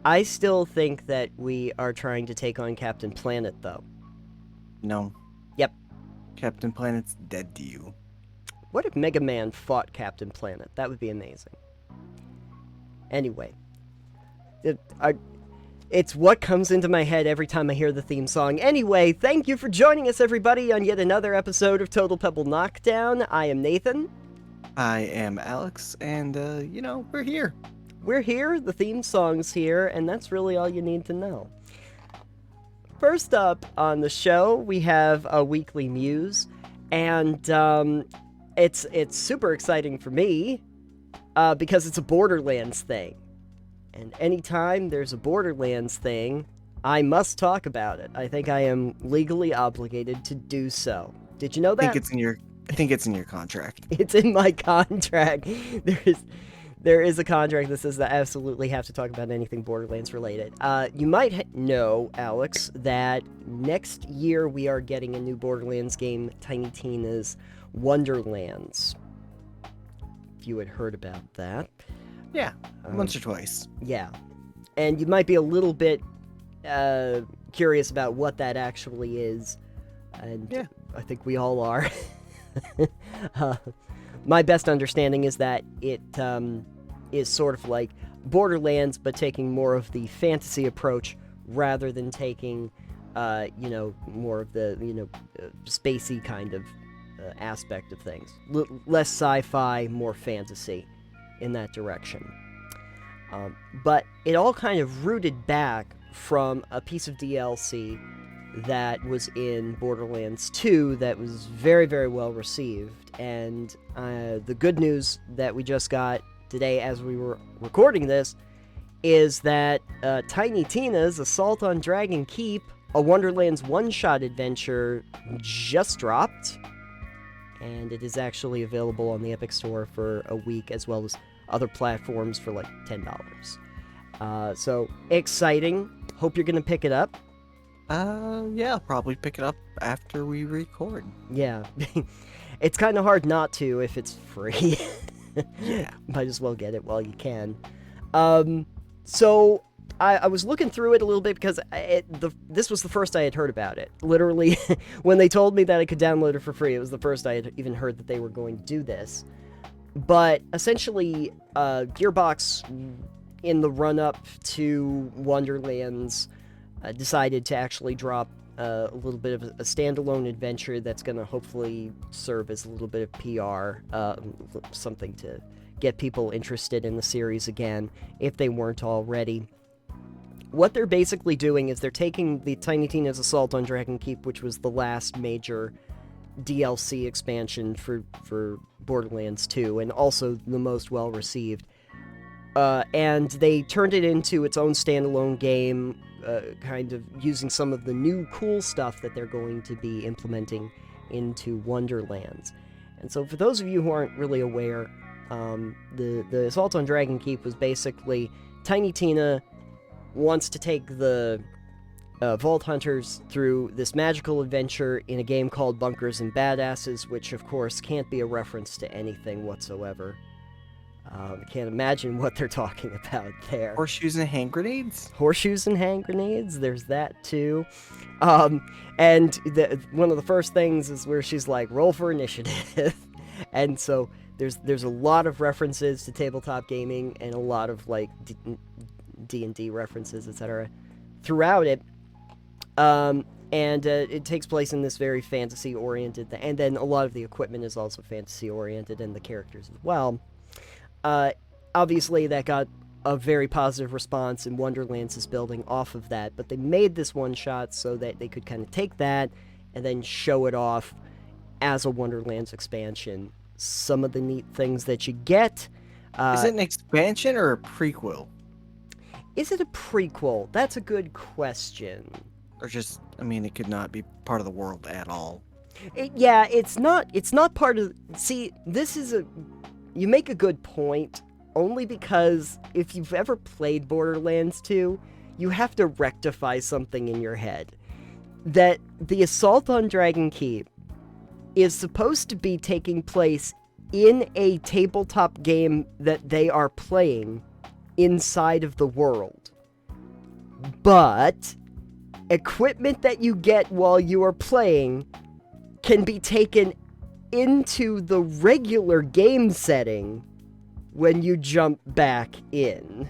I still think that we are trying to take on Captain Planet, though. No. Yep. Captain Planet's dead to you. What if Mega Man fought Captain Planet? That would be amazing. Anyway. It's what comes into my head every time I hear the theme song. Anyway, thank you for joining us, everybody, on yet another episode of Total Pebble Knockdown. I am Nathan. I am Alex, and, we're here. We're here, the theme song's here, and that's really all you need to know. First up on the show, we have a weekly muse, and it's super exciting for me because it's a Borderlands thing. And anytime there's a Borderlands thing, I must talk about it. I think I am legally obligated to do so. Did you know that? I think it's in your contract. It's in my contract. There is a contract that says that I absolutely have to talk about anything Borderlands related. You might know, Alex, that next year we are getting a new Borderlands game, Tiny Tina's Wonderlands. If you had heard about that. Yeah, once or twice. Yeah. And you might be a little bit curious about what that actually is. And yeah. I think we all are. My best understanding is that it is sort of like Borderlands, but taking more of the fantasy approach rather than taking, more of the, spacey kind of aspect of things. Less sci-fi, more fantasy in that direction. But it all kind of rooted back from a piece of DLC that was in Borderlands 2 that was very, very well received. And the good news that we just got today as we were recording this is that Tiny Tina's Assault on Dragon Keep, a Wonderlands one-shot adventure, just dropped. And it is actually available on the Epic Store for a week, as well as other platforms for like $10. So, exciting. Hope you're going to pick it up. Yeah, I'll probably pick it up after we record. Yeah. It's kind of hard not to if it's free. Yeah. Might as well get it while you can. So, I was looking through it a little bit because this was the first I had heard about it. Literally, when they told me that I could download it for free, it was the first I had even heard that they were going to do this. But essentially, Gearbox, in the run-up to Wonderlands, decided to actually drop a little bit of a standalone adventure that's going to hopefully serve as a little bit of PR, something to get people interested in the series again, if they weren't already. What they're basically doing is they're taking the Tiny Tina's Assault on Dragon Keep, which was the last major DLC expansion for Borderlands 2, and also the most well-received, and they turned it into its own standalone game, kind of using some of the new cool stuff that they're going to be implementing into Wonderlands. And so for those of you who aren't really aware, the Assault on Dragon Keep was basically Tiny Tina wants to take the Vault Hunters through this magical adventure in a game called Bunkers and Badasses, which of course can't be a reference to anything whatsoever. I can't imagine what they're talking about there. Horseshoes and hand grenades? Horseshoes and hand grenades, there's that too. And one of the first things is where she's like, roll for initiative. And so there's a lot of references to tabletop gaming and a lot of like D&D references, etc. throughout it. And it takes place in this very fantasy-oriented thing. And then a lot of the equipment is also fantasy-oriented, and the characters as well. Obviously, that got a very positive response, and Wonderlands is building off of that. But they made this one-shot so that they could kind of take that and then show it off as a Wonderlands expansion. Some of the neat things that you get... is it an expansion or a prequel? Is it a prequel? That's a good question. Or just, it could not be part of the world at all. It's not part of... See, you make a good point, only because if you've ever played Borderlands 2, you have to rectify something in your head. That the Assault on Dragon Keep is supposed to be taking place in a tabletop game that they are playing inside of the world. but equipment that you get while you are playing can be taken into the regular game setting when you jump back in.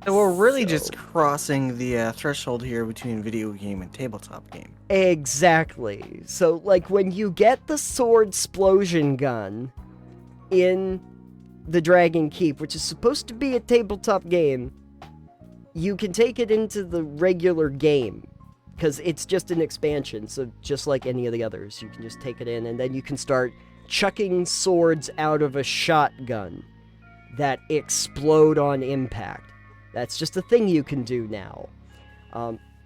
So we're really just crossing the threshold here between video game and tabletop game. Exactly. So, like, when you get the sword explosion gun in the Dragon Keep, which is supposed to be a tabletop game, you can take it into the regular game, because it's just an expansion, so just like any of the others, you can just take it in, and then you can start chucking swords out of a shotgun that explode on impact. That's just a thing you can do now.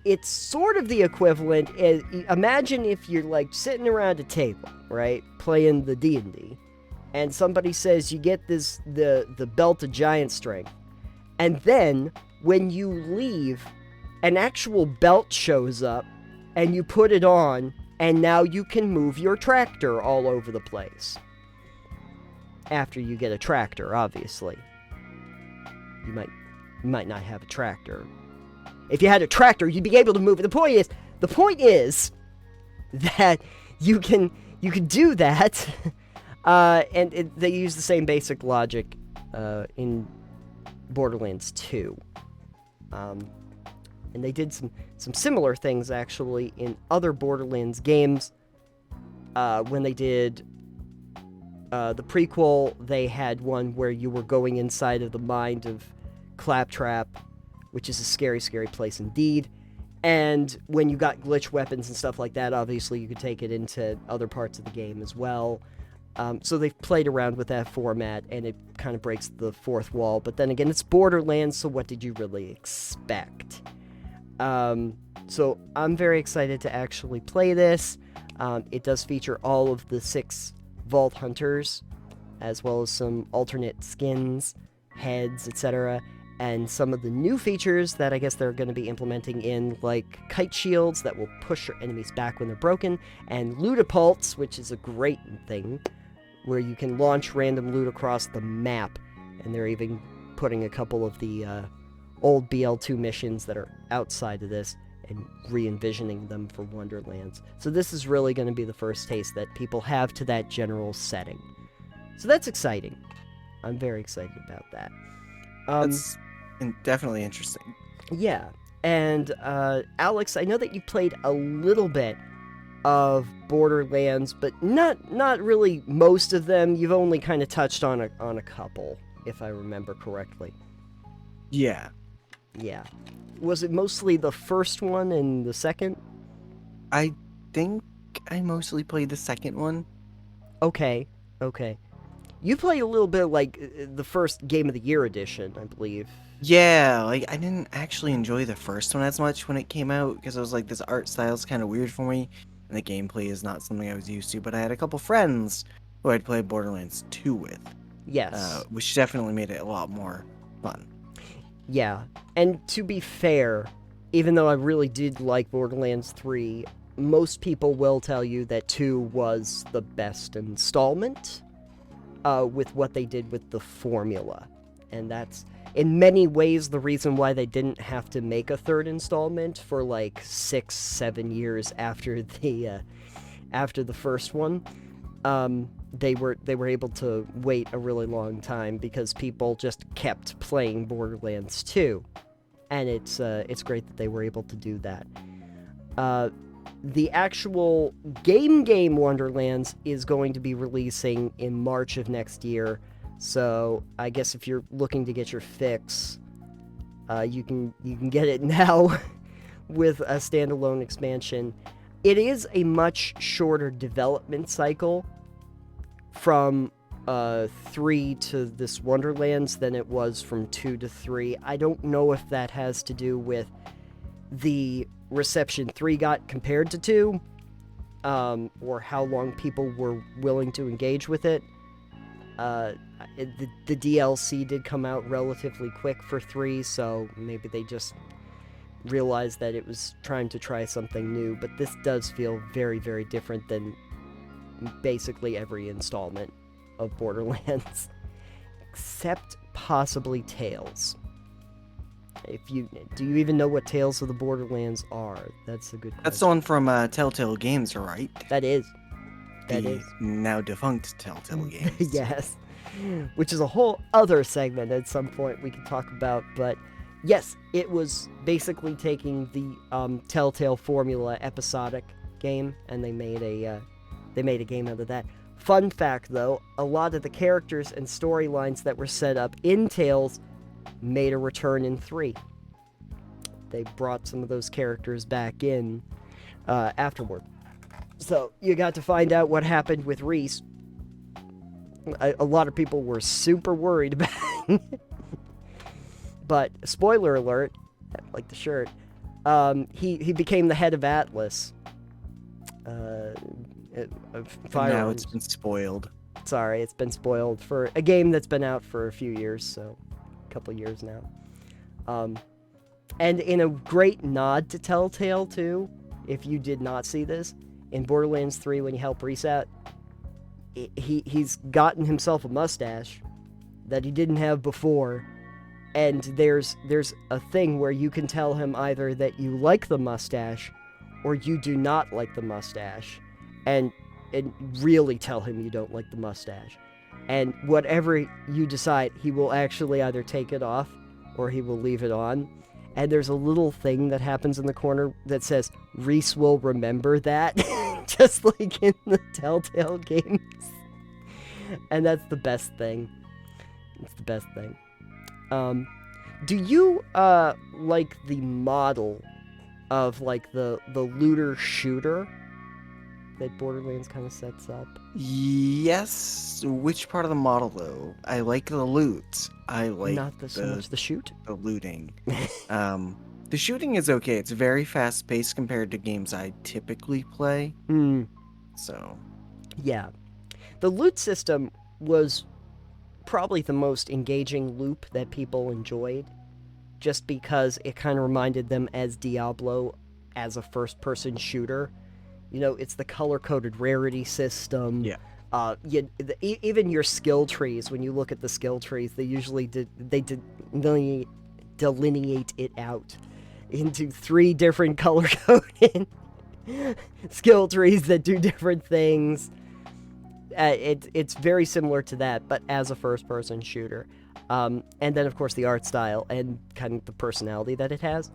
It's sort of the equivalent. Imagine if you're like sitting around a table, right, playing the D&D, and somebody says you get the belt of giant strength, and then when you leave, an actual belt shows up, and you put it on, and now you can move your tractor all over the place. After you get a tractor, obviously. You might not have a tractor. If you had a tractor, you'd be able to move it. The point is that you can do that, and they use the same basic logic in Borderlands 2. And they did some similar things, actually, in other Borderlands games. When they did the prequel, they had one where you were going inside of the mind of Claptrap, which is a scary, scary place indeed. And when you got glitch weapons and stuff like that, obviously you could take it into other parts of the game as well. So they've played around with that format, and it kind of breaks the fourth wall. But then again, it's Borderlands, so what did you really expect? So I'm very excited to actually play this. It does feature all of the 6 Vault Hunters, as well as some alternate skins, heads, etc., and some of the new features that I guess they're going to be implementing in, like kite shields that will push your enemies back when they're broken, and lootapults, which is a great thing, where you can launch random loot across the map, and they're even putting a couple of the old BL2 missions that are outside of this and re-envisioning them for Wonderlands. So this is really going to be the first taste that people have to that general setting. So that's exciting. I'm very excited about that. That's definitely interesting. Yeah, and Alex, I know that you played a little bit of Borderlands, but not really most of them. You've only kind of touched on a couple, if I remember correctly. Yeah. Yeah. Was it mostly the first one and the second? I think I mostly played the second one. Okay. You played a little bit like the first Game of the Year edition, I believe. Yeah, like I didn't actually enjoy the first one as much when it came out, because I was like, this art style's kind of weird for me, and the gameplay is not something I was used to. But I had a couple friends who I'd played Borderlands 2 with. Yes. Which definitely made it a lot more fun. Yeah, and to be fair, even though I really did like Borderlands 3, most people will tell you that 2 was the best installment with what they did with the formula. And that's, in many ways, the reason why they didn't have to make a third installment for like 6-7 years after the first one. They were able to wait a really long time because people just kept playing Borderlands 2, and it's great that they were able to do that. The actual game Wonderlands is going to be releasing in March of next year, so I guess if you're looking to get your fix, you can get it now with a standalone expansion. It is a much shorter development cycle from 3 to this Wonderlands than it was from 2 to 3. I don't know if that has to do with the reception 3 got compared to 2, or how long people were willing to engage with it. The DLC did come out relatively quick for 3, so maybe they just realized that it was trying to try something new, but this does feel very, very different than basically every installment of Borderlands, except possibly Tales. Do you even know what Tales of the Borderlands are? That's a good question. That's the one from Telltale Games, right? That is. The now defunct Telltale Games. Yes. Which is a whole other segment at some point we can talk about, but yes, it was basically taking the Telltale formula episodic game, and they made a game out of that. Fun fact, though, a lot of the characters and storylines that were set up in Tales made a return in 3. They brought some of those characters back in afterward. So you got to find out what happened with Reese. A lot of people were super worried about it. But, spoiler alert, like the shirt, he became the head of Atlas. Now it's been spoiled. Sorry, it's been spoiled for a game that's been out for a few years, so a couple years now. And in a great nod to Telltale, too, if you did not see this, in Borderlands 3, when you help Reese out, he's gotten himself a mustache that he didn't have before, and there's a thing where you can tell him either that you like the mustache or you do not like the mustache, and really tell him you don't like the mustache. And whatever you decide, he will actually either take it off or he will leave it on. And there's a little thing that happens in the corner that says, Reese will remember that, just like in the Telltale games. And that's the best thing. It's the best thing. Do you, like the model of, like, the looter shooter that Borderlands kind of sets up? Yes. Which part of the model, though? I like the loot. I like Not so much the shoot? the looting. The shooting is okay. It's very fast-paced compared to games I typically play. So, yeah. The loot system was probably the most engaging loop that people enjoyed, just because it kind of reminded them as Diablo as a first-person shooter. You know, it's the color-coded rarity system. Yeah. Even your skill trees, when you look at the skill trees, they usually delineate it out into 3 different color-coded skill trees that do different things. It's very similar to that, but as a first-person shooter. And then, of course, the art style and kind of the personality that it has.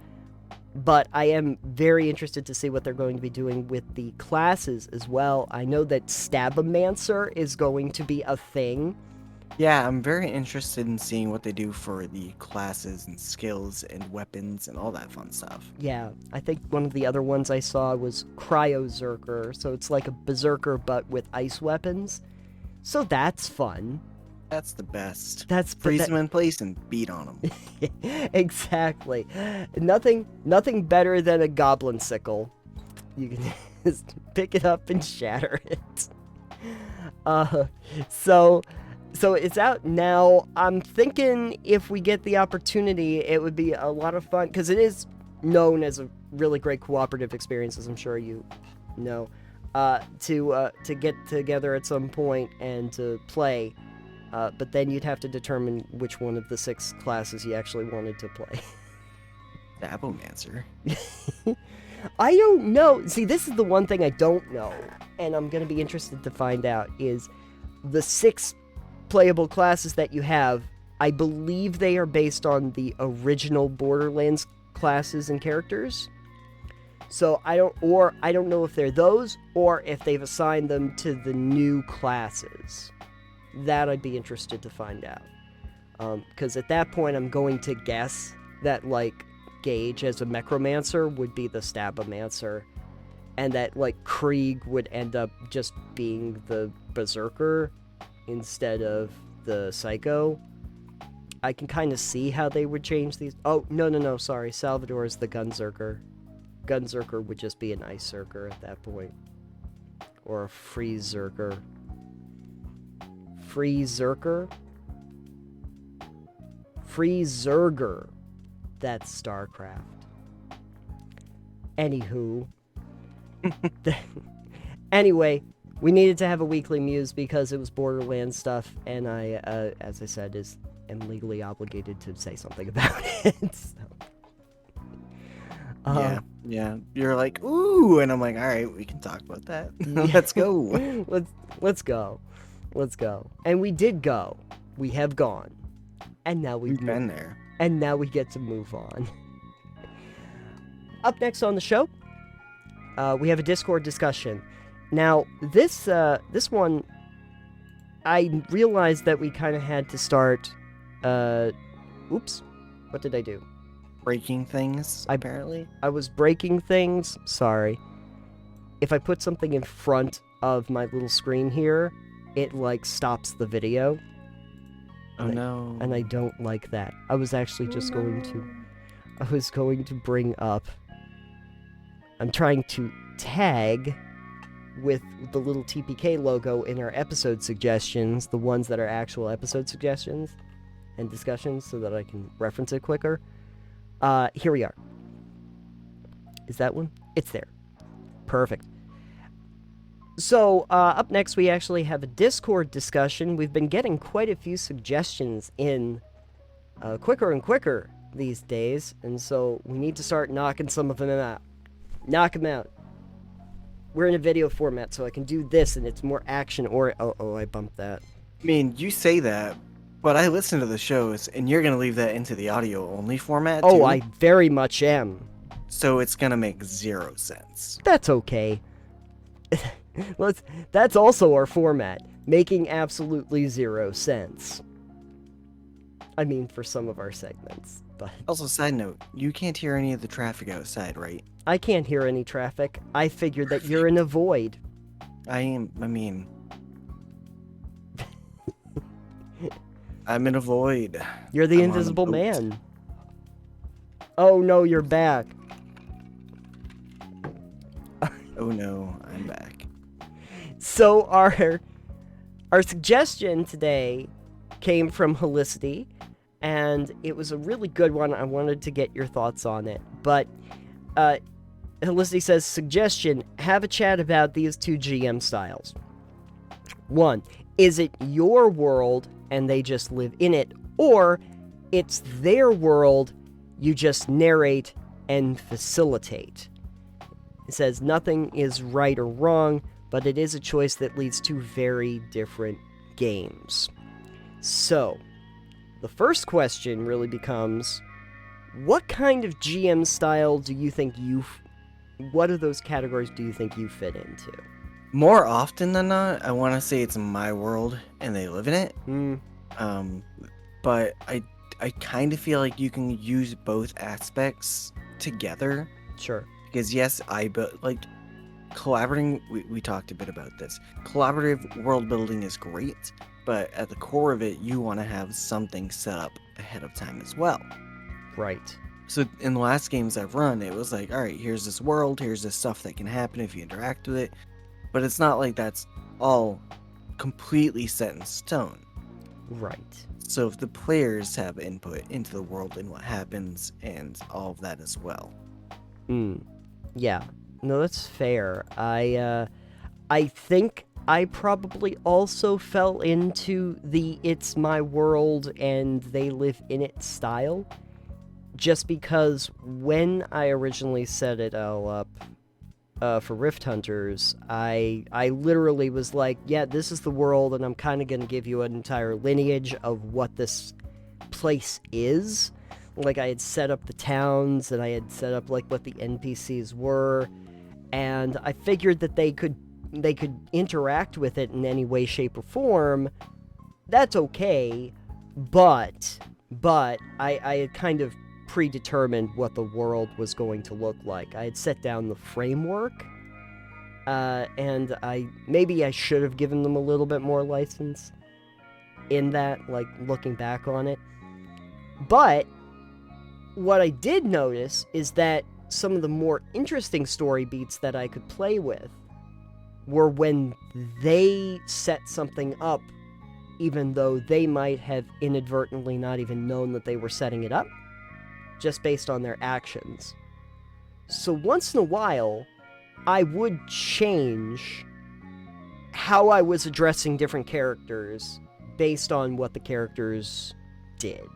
But I am very interested to see what they're going to be doing with the classes as well. I know that Stabomancer is going to be a thing. yeah, I'm very interested in seeing what they do for the classes and skills and weapons and all that fun stuff. Yeah, I think one of the other ones I saw was Cryozerker, so it's like a berserker but with ice weapons. So that's fun. That's the best. Freeze them in place and beat on them. Exactly. Nothing better than a goblin sickle. You can just pick it up and shatter it. So it's out now. I'm thinking if we get the opportunity, it would be a lot of fun, because it is known as a really great cooperative experience, as I'm sure you know, to get together at some point and to play. But then you'd have to determine which one of the 6 classes you actually wanted to play. Stabomancer. I don't know. See, this is the one thing I don't know, and I'm going to be interested to find out, is the 6 playable classes that you have, I believe they are based on the original Borderlands classes and characters. So I don't know if they're those, or if they've assigned them to the new classes. That I'd be interested to find out. Because at that point, I'm going to guess that, like, Gage as a Necromancer would be the Stabomancer, and that, like, Krieg would end up just being the Berserker instead of the Psycho. I can kind of see how they would change these. Oh, no, sorry. Salvador is the Gunzerker. Gunzerker would just be an Ice Zerker at that point. Or a Freezerker. Freezerker? Freezerger. That's StarCraft. Anywho. Anyway, we needed to have a weekly muse because it was Borderlands stuff, and I, as I said, am legally obligated to say something about it. So. Yeah. You're like, ooh, and I'm like, all right, we can talk about that. Yeah. Let's go. Let's go. Let's go. And we did go. We have gone. And now We've been there. And now we get to move on. Up next on the show, we have a Discord discussion. Now, this one, I realized that we kind of had to start. Oops, what did I do? Breaking things, apparently. I was breaking things. Sorry. If I put something in front of my little screen here, it like stops the video. Oh no. And I don't like that. I was actually just going to bring up. I'm trying to tag with the little TPK logo in our episode suggestions, the ones that are actual episode suggestions and discussions, so that I can reference it quicker. Here we are. Is that one? It's there. Perfect. So, up next, we actually have a Discord discussion. We've been getting quite a few suggestions in quicker and quicker these days, and so we need to start knocking some of them out. Knock them out. We're in a video format, so I can do this, and it's more action or... Oh, I bumped that. I mean, you say that, but I listen to the shows, and you're going to leave that into the audio-only format, too? Oh, I very much am. So it's going to make 0 sense. That's okay. That's also our format. Making absolutely 0 sense. I mean, for some of our segments, but... Also, side note, you can't hear any of the traffic outside, right? I can't hear any traffic. I figured that you're in a void. I'm in a void. You're the I'm invisible on a boat. man. Oh no, you're back. Oh no, I'm back. So our suggestion today came from Helicity, and it was a really good one. I wanted to get your thoughts on it. But Helicity says, suggestion, have a chat about these two GM styles. 1, is it your world and they just live in it, or it's their world, you just narrate and facilitate? It says, nothing is right or wrong, but it is a choice that leads to very different games. So, the first question really becomes, what kind of GM style do you think what of those categories do you think you fit into? More often than not, I want to say it's my world and they live in it. But I kind of feel like you can use both aspects together. Sure. Because yes, collaborating, we talked a bit about this. Collaborative world building is great, but at the core of it, you want to have something set up ahead of time as well. Right. So in the last games I've run, it was like, all right, here's this world, here's this stuff that can happen if you interact with it. But it's not like that's all completely set in stone. Right. So if the players have input into the world and what happens and all of that as well. Yeah. No, that's fair. I think I probably also fell into the it's my world and they live in it style. Just because when I originally set it all up for Rift Hunters, I literally was like, yeah, this is the world, and I'm kind of going to give you an entire lineage of what this place is. Like, I had set up the towns, and I had set up, like, what the NPCs were, and I figured that they could interact with it in any way, shape, or form. That's okay, but I had kind of predetermined what the world was going to look like. I had set down the framework, and maybe I should have given them a little bit more license in that, like, looking back on it. But what I did notice is that some of the more interesting story beats that I could play with were when they set something up, even though they might have inadvertently not even known that they were setting it up, just based on their actions. So once in a while, I would change how I was addressing different characters based on what the characters did.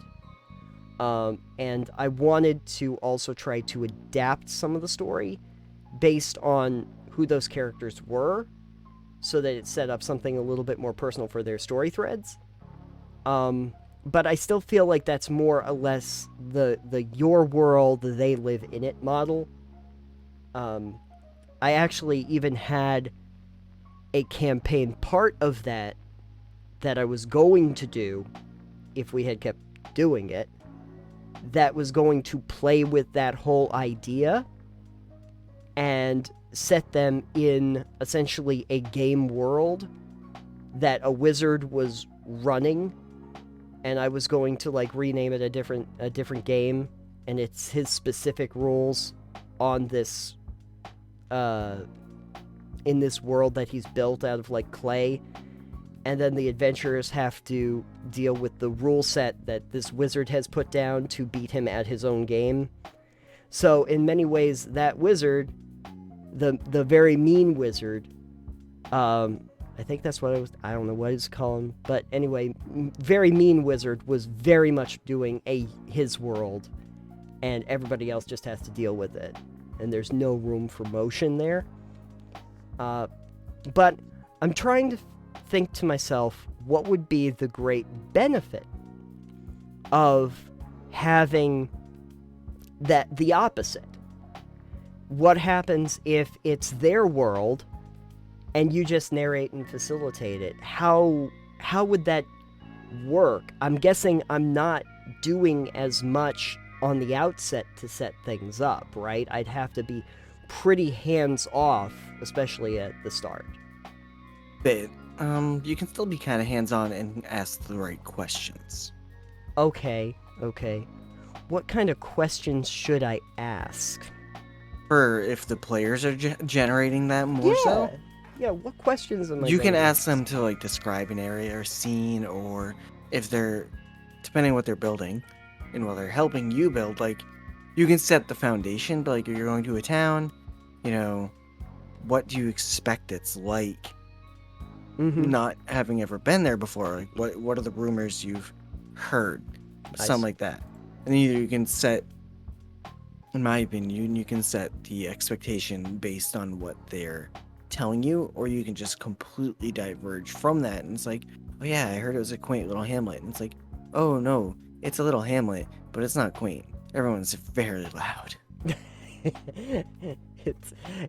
And I wanted to also try to adapt some of the story based on who those characters were, so that it set up something a little bit more personal for their story threads. But I still feel like that's more or less the your world, they live in it model. I actually even had a campaign part of that I was going to do, if we had kept doing it, that was going to play with that whole idea and set them in essentially a game world that a wizard was running, and I was going to like rename it a different game, and it's his specific rules on this in this world that he's built out of like clay, and then the adventurers have to deal with the rule set that this wizard has put down to beat him at his own game. So in many ways, that wizard, the very mean wizard, I think that's what I don't know what it's called, but anyway, very mean wizard was very much doing his world, and everybody else just has to deal with it, and there's no room for motion there. But I'm trying to think to myself, what would be the great benefit of having the opposite? What happens if it's their world and you just narrate and facilitate it? How would that work? I'm guessing I'm not doing as much on the outset to set things up, right? I'd have to be pretty hands-off, especially at the start. But you can still be kind of hands-on and ask the right questions. Okay. What kind of questions should I ask? For if the players are generating that more so? Yeah, what questions am I You can gonna ask them to like describe an area or scene, or if they're, depending on what they're building, and while they're helping you build, like, you can set the foundation, but like if you're going to a town, you know, what do you expect it's like? Not having ever been there before, like what are the rumors you've heard? Something like that. And either you can set, in my opinion, you can set the expectation based on what they're telling you, or you can just completely diverge from that, and it's like, oh yeah, I heard it was a quaint little hamlet, and it's like, oh no, it's a little hamlet, but it's not quaint. Everyone's very loud.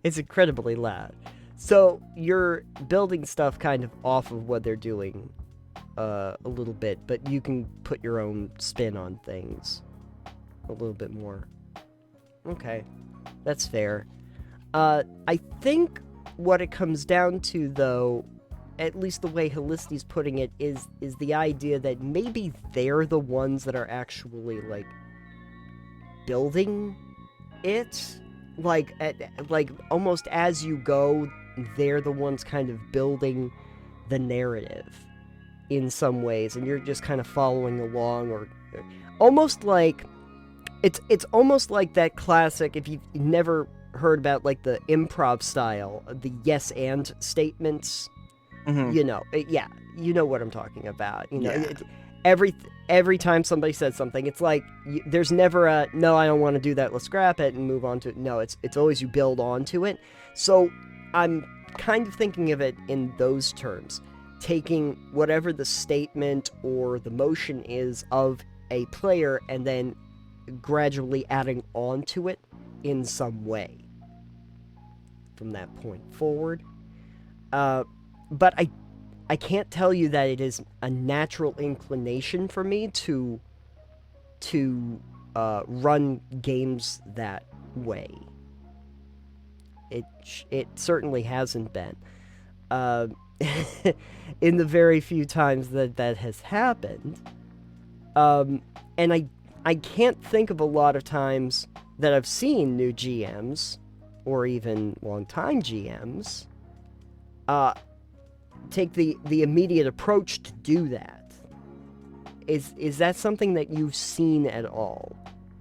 It's incredibly loud. So you're building stuff kind of off of what they're doing a little bit, but you can put your own spin on things a little bit more. Okay, that's fair. I think what it comes down to, though, at least the way Holisti's putting it, is the idea that maybe they're the ones that are actually, like, building it. Like almost as you go, they're the ones kind of building the narrative in some ways, and you're just kind of following along, or almost like it's almost like that classic, if you've never heard about like the improv style, the yes and statements. You know, you know what I'm talking about. You know, every time somebody says something, it's like there's never a no, I don't want to do that, let's scrap it and move on to it. No, it's always you build onto it. So I'm kind of thinking of it in those terms, taking whatever the statement or the motion is of a player and then gradually adding on to it in some way from that point forward. But I can't tell you that it is a natural inclination for me to run games that way. It certainly hasn't been. In the very few times that has happened. And I can't think of a lot of times that I've seen new GMs, or even long-time GMs, take the immediate approach to do that. Is that something that you've seen at all?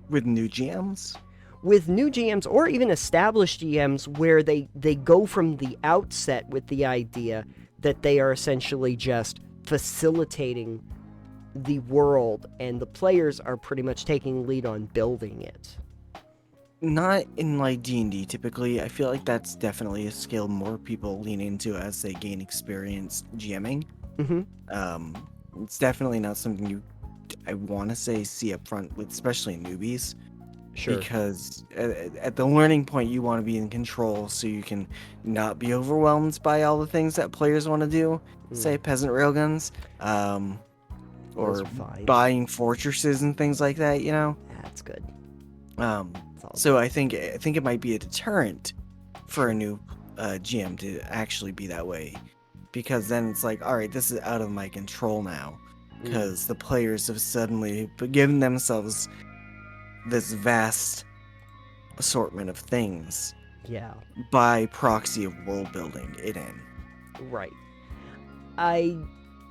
With new GMs? With new GMs, or even established GMs, where they go from the outset with the idea that they are essentially just facilitating the world, and the players are pretty much taking lead on building it. Not in like D&D typically. I feel like that's definitely a skill more people lean into as they gain experience GMing. Mm-hmm. It's definitely not something I want to say see up front with especially newbies. Sure. Because at the learning point, you want to be in control so you can not be overwhelmed by all the things that players want to do. Say peasant railguns, Those or are fine. buying fortresses and things like that. You know. That's good. So I think it might be a deterrent for a new GM to actually be that way, because then it's like, all right, this is out of my control now, because the players have suddenly given themselves this vast assortment of things. Yeah. By proxy of world building it in. Right. I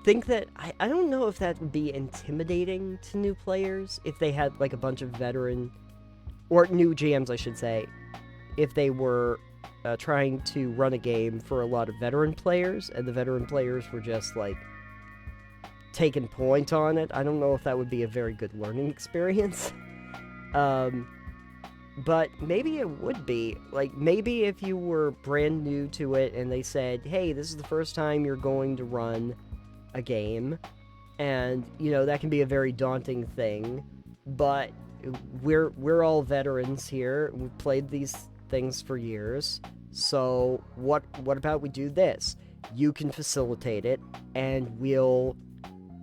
think that I don't know if that would be intimidating to new players if they had like a bunch of veteran or new GMs, I should say, if they were trying to run a game for a lot of veteran players and the veteran players were just like taking point on it. I don't know if that would be a very good learning experience. But maybe it would be. Like, maybe if you were brand new to it and they said, hey, this is the first time you're going to run a game, and, you know, that can be a very daunting thing, but we're all veterans here. We've played these things for years, so what about we do this? You can facilitate it, and we'll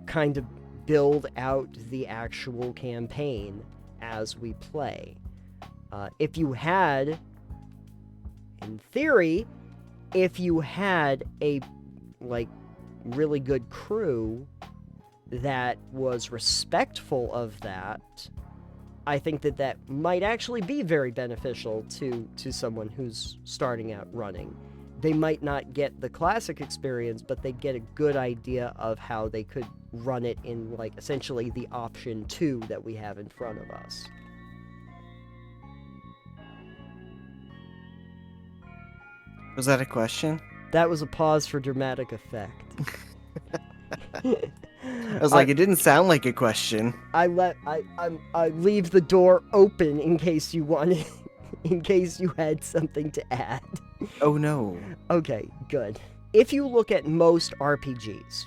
kind of build out the actual campaign as we play. If you had, in theory, if you had a, like, really good crew that was respectful of that, I think that might actually be very beneficial to someone who's starting out running. They might not get the classic experience, but they get a good idea of how they could run it in, like, essentially the option 2 that we have in front of us. Was that a question? That was a pause for dramatic effect. I was like, it didn't sound like a question. I leave the door open in case you wanted, in case you had something to add. Oh no. Okay, good. If you look at most RPGs,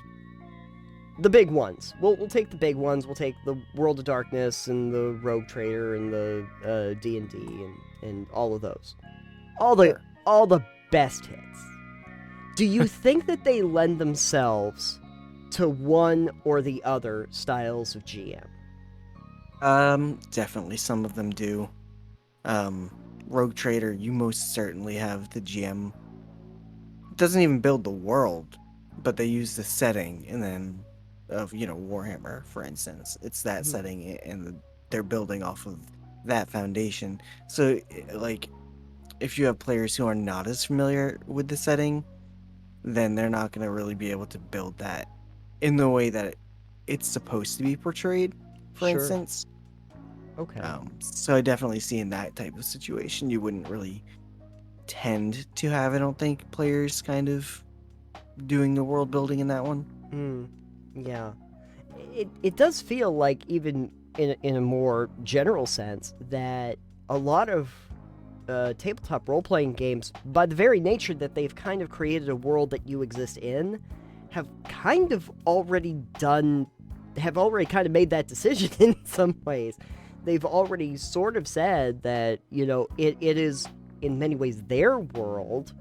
the big ones, we'll take the big ones. We'll take the World of Darkness and the Rogue Trader and the D&D and all of those. All the best hits. Do you think that they lend themselves to one or the other styles of GM? Definitely some of them do. Rogue Trader, you most certainly have the GM. It doesn't even build the world, but they use the setting and then of, Warhammer, for instance. It's that setting and they're building off of that foundation. So, like, if you have players who are not as familiar with the setting, then they're not going to really be able to build that in the way that it's supposed to be portrayed, for instance. Okay. So I definitely see in that type of situation, you wouldn't really tend to have, I don't think, players kind of doing the world building in that one. Yeah. It does feel like, even in a more general sense, that a lot of tabletop role-playing games, by the very nature that they've kind of created a world that you exist in, have kind of already kind of made that decision in some ways. They've already sort of said that, it is in many ways their world,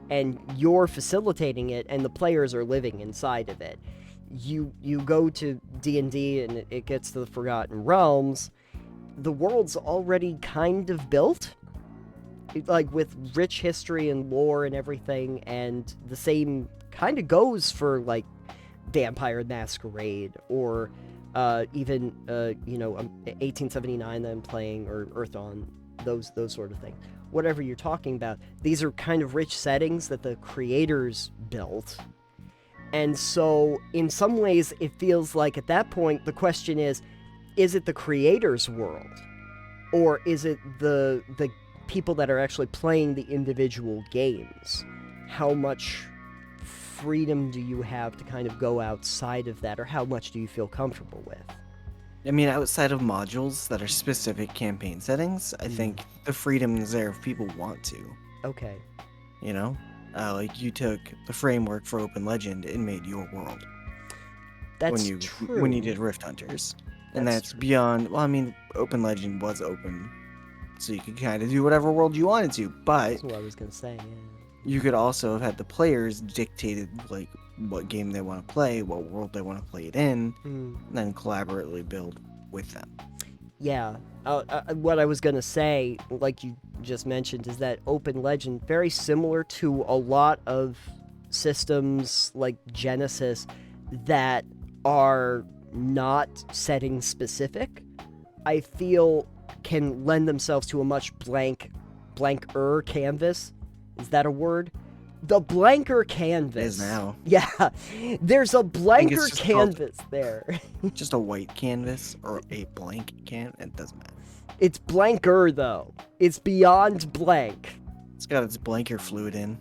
and you're facilitating it, and the players are living inside of it. You go to D&D and it gets to the Forgotten Realms, the world's already kind of built, like with rich history and lore and everything, and the same kind of goes for like Vampire Masquerade or even 1879 that I'm playing, or Earth Dawn, those sort of things. Whatever you're talking about, these are kind of rich settings that the creators built. And so in some ways it feels like at that point the question is it the creator's world, or is it the people that are actually playing the individual games? How much freedom do you have to kind of go outside of that, or how much do you feel comfortable with? I mean, outside of modules that are specific campaign settings, I think the freedom is there if people want to. Okay. You know? Like, you took the framework for Open Legend and made your world. That's When you did Rift Hunters. And that's true. beyond... Well, I mean, Open Legend was open, so you could kind of do whatever world you wanted to, but... That's what I was going to say, yeah. You could also have had the players dictated, like, what game they want to play, what world they want to play it in, and then collaboratively build with them. Yeah. What I was going to say, like you just mentioned, is that Open Legend, very similar to a lot of systems like Genesis that are not setting specific, I feel can lend themselves to a much blanker canvas. Is that a word? The blanker canvas. It is now. Yeah, there's a blanker just canvas there. Just a white canvas or a blank it doesn't matter. It's blanker, though. It's beyond blank. It's got its blanker fluid in.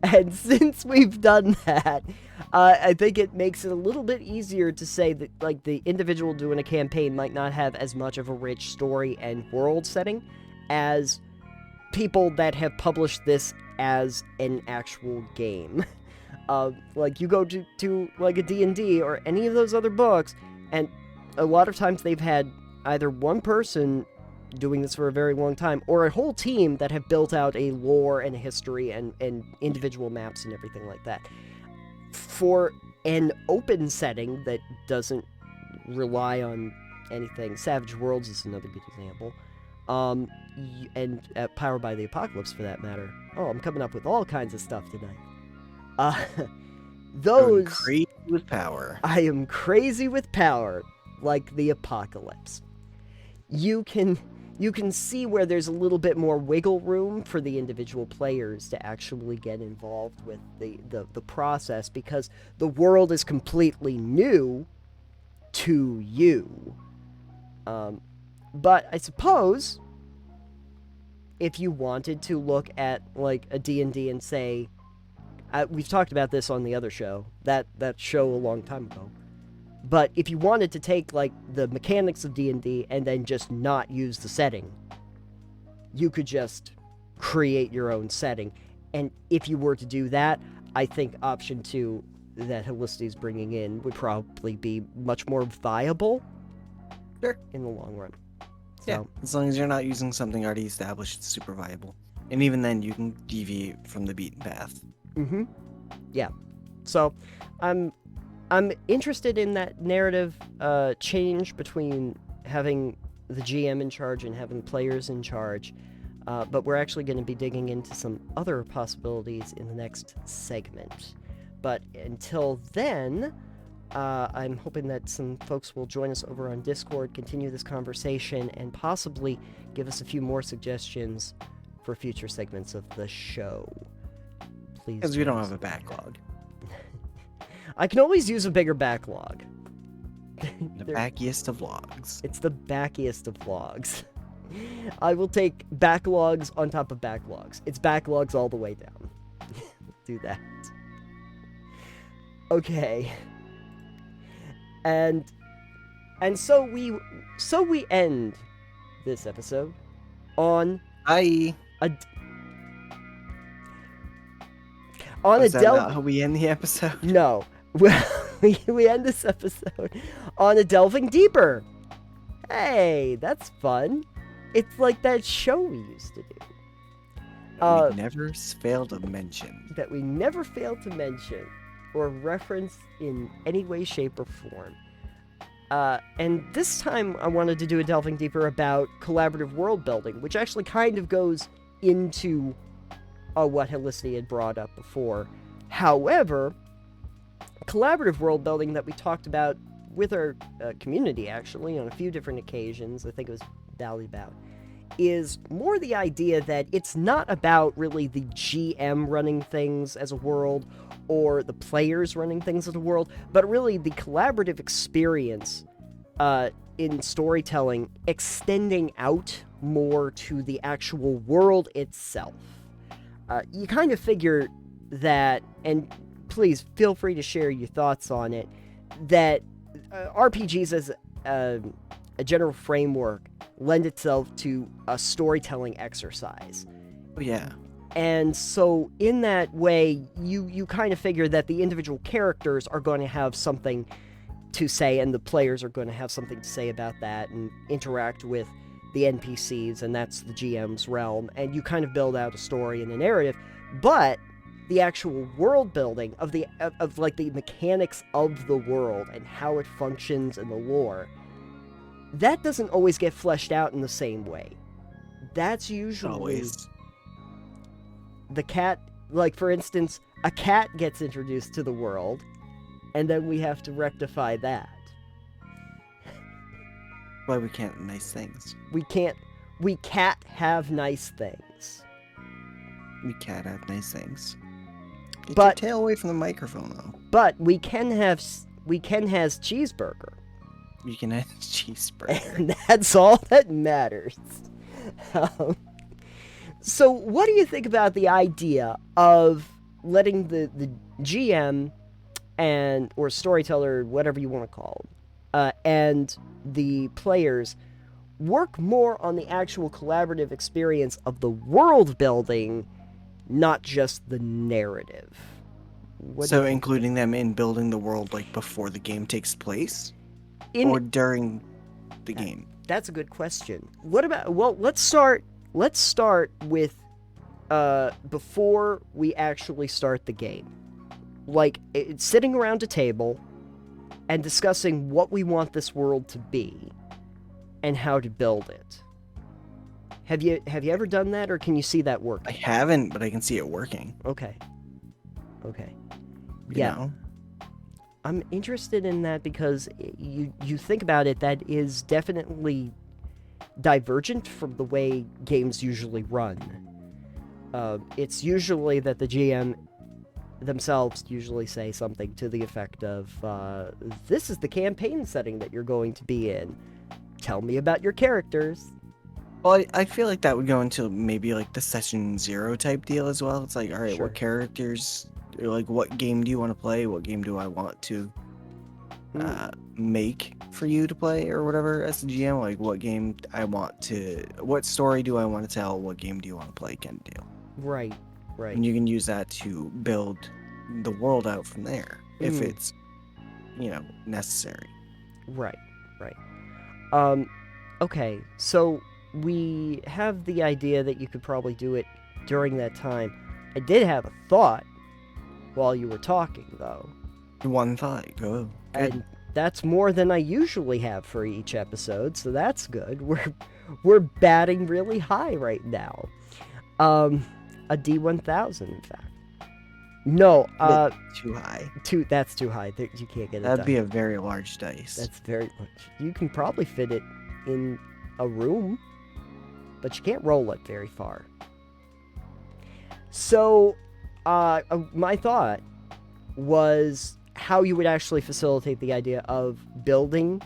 And since we've done that, I think it makes it a little bit easier to say that, like, the individual doing a campaign might not have as much of a rich story and world setting as people that have published this as an actual game. Like, you go to like a D&D or any of those other books, and a lot of times they've had either one person doing this for a very long time, or a whole team that have built out a lore and a history and individual maps and everything like that. For an open setting that doesn't rely on anything, Savage Worlds is another good example, and Powered by the Apocalypse for that matter. Oh, I'm coming up with all kinds of stuff tonight. Those... Crazy with power. I am crazy with power, like the Apocalypse. You can see where there's a little bit more wiggle room for the individual players to actually get involved with the process, because the world is completely new to you. But I suppose if you wanted to look at, like, a D&D and say, we've talked about this on the other show, that show a long time ago, but if you wanted to take, like, the mechanics of D&D and then just not use the setting, you could just create your own setting. And if you were to do that, I think option 2 that Helicity is bringing in would probably be much more viable. Sure. In the long run. So, yeah, as long as you're not using something already established, it's super viable. And even then, you can deviate from the beaten path. Mm-hmm. Yeah. So, I'm interested in that narrative change between having the GM in charge and having players in charge. But we're actually going to be digging into some other possibilities in the next segment. But until then, I'm hoping that some folks will join us over on Discord, continue this conversation, and possibly give us a few more suggestions for future segments of the show. Please. Because we don't have a backlog. I can always use a bigger backlog. The backiest of logs. It's the backiest of logs. I will take backlogs on top of backlogs. It's backlogs all the way down. Do that. Okay. And so we end this episode on Bye. Is that not how we end the episode? No. We end this episode on a delving deeper. Hey, that's fun. It's like that show we used to do. We never fail to mention. That we never fail to mention or reference in any way, shape, or form. And this time I wanted to do a delving deeper about collaborative world building, which actually kind of goes into what Helicity had brought up before. However, collaborative world building that we talked about with our community, actually, on a few different occasions, I think it was Bally Bout, is more the idea that it's not about really the GM running things as a world or the players running things as a world, but really the collaborative experience in storytelling extending out more to the actual world itself. you kind of figure that, and please feel free to share your thoughts on it, that RPGs as a general framework lend itself to a storytelling exercise. Oh, yeah. And so in that way, you kind of figure that the individual characters are going to have something to say, and the players are going to have something to say about that and interact with the NPCs, and that's the GM's realm, and you kind of build out a story and a narrative. But the actual world building of the mechanics of the world and how it functions and the lore, that doesn't always get fleshed out in the same way. That's usually Always. the cat, like for instance, a cat gets introduced to the world, and then we have to rectify that. Why we can't nice things. We can't have nice things. We can't have nice things. Get But- your tail away from the microphone, though. But we can has cheeseburger. You can have cheeseburger. And that's all that matters. So what do you think about the idea of letting the GM or storyteller, whatever you want to call them, and the players work more on the actual collaborative experience of the world building, not just the narrative? What do So you think? including them in building the world like before the game takes place? In- Or during the game? That's a good question. What about, well, let's start with before we actually start the game. Like, it's sitting around a table and discussing what we want this world to be and how to build it. Have you ever done that, or can you see that work? I haven't, but I can see it working. Okay. You Yeah. know? I'm interested in that because you think about it, that is definitely divergent from the way games usually run. It's usually that the GM themselves usually say something to the effect of, this is the campaign setting that you're going to be in. Tell me about your characters. Well, I feel like that would go into maybe like the session 0 type deal as well. It's like, all right, Sure. what characters, or like what game do you want to play? What game do I want to make for you to play or whatever as a GM? Like what game what story do I want to tell? What game do you want to play kind of deal. Right. And you can use that to build the world out from there if Mm. it's, necessary. Right. Okay, so we have the idea that you could probably do it during that time. I did have a thought while you were talking, though. One thought, go. Good. And that's more than I usually have for each episode, so that's good. We're batting really high right now. A D1000, in fact. No, Too high. that's too high. You can't get it That'd done. be a very large dice. That's very much. You can probably fit it in a room, but you can't roll it very far. So, my thought was how you would actually facilitate the idea of building